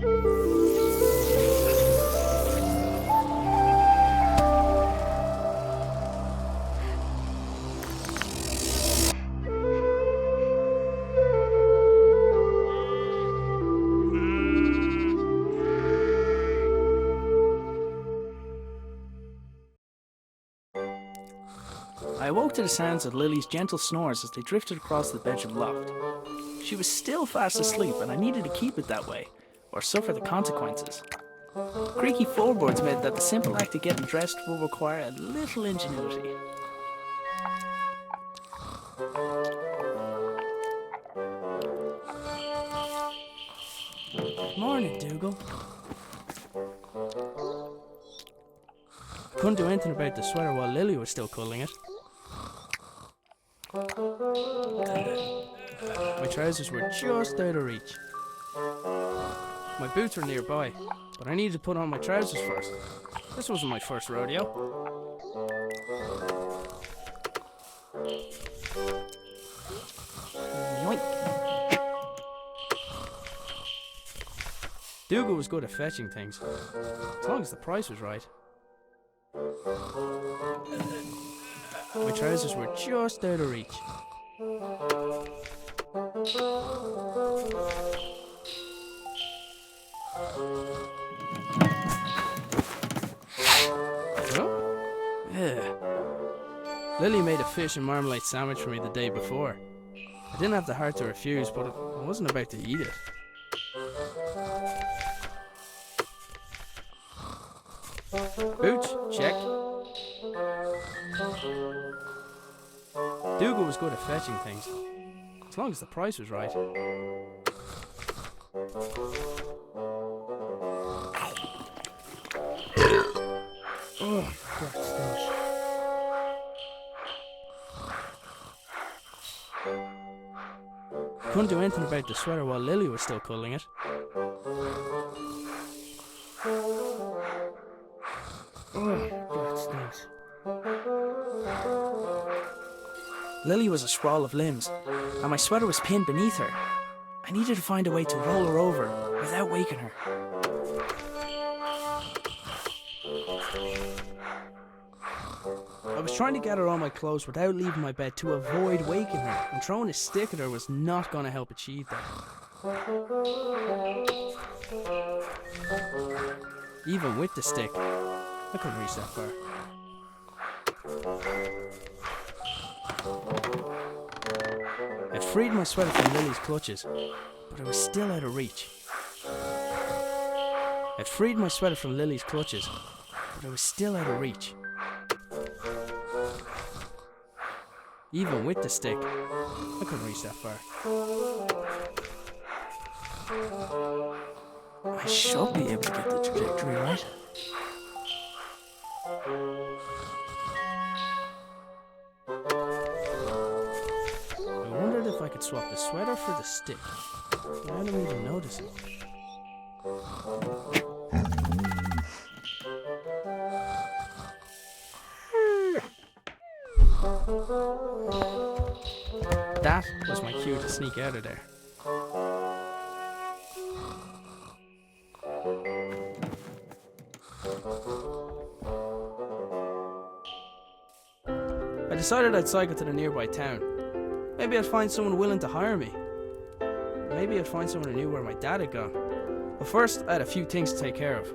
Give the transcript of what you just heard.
I awoke to the sounds of Lily's gentle snores as they drifted across the bedroom loft. She was still fast asleep, and I needed to keep it that way, or suffer the consequences. Creaky floorboards meant that the simple act of getting dressed would require a little ingenuity. Morning, Dougal. Couldn't do anything about the sweater while Lily was still cuddling it. My trousers were just out of reach. My boots were nearby, but I needed to put on my trousers first. This wasn't my first rodeo. Yoink! Dougal was good at fetching things, as long as the price was right. My trousers were just out of reach. Lily made a fish and marmalade sandwich for me the day before. I didn't have the heart to refuse, but I wasn't about to eat it. Boots, check. Dougal was good at fetching things, as long as the price was right. Oh, that stinks. Couldn't do anything about the sweater while Lily was still cuddling it. Oh, that stinks. Lily was a sprawl of limbs, and my sweater was pinned beneath her. I needed to find a way to roll her over without waking her. I was trying to gather all my clothes without leaving my bed to avoid waking her, and throwing a stick at her was not going to help achieve that. Even with the stick, I couldn't reach that far. I freed my sweater from Lily's clutches, but it was still out of reach. I freed my sweater from Lily's clutches, but it was still out of reach. Even with the stick, I couldn't reach that far. I should be able to get the trajectory right. I wondered if I could swap the sweater for the stick. I didn't even notice it. That was my cue to sneak out of there. I decided I'd cycle to the nearby town. Maybe I'd find someone willing to hire me. Maybe I'd find someone who knew where my dad had gone. But first, I had a few things to take care of.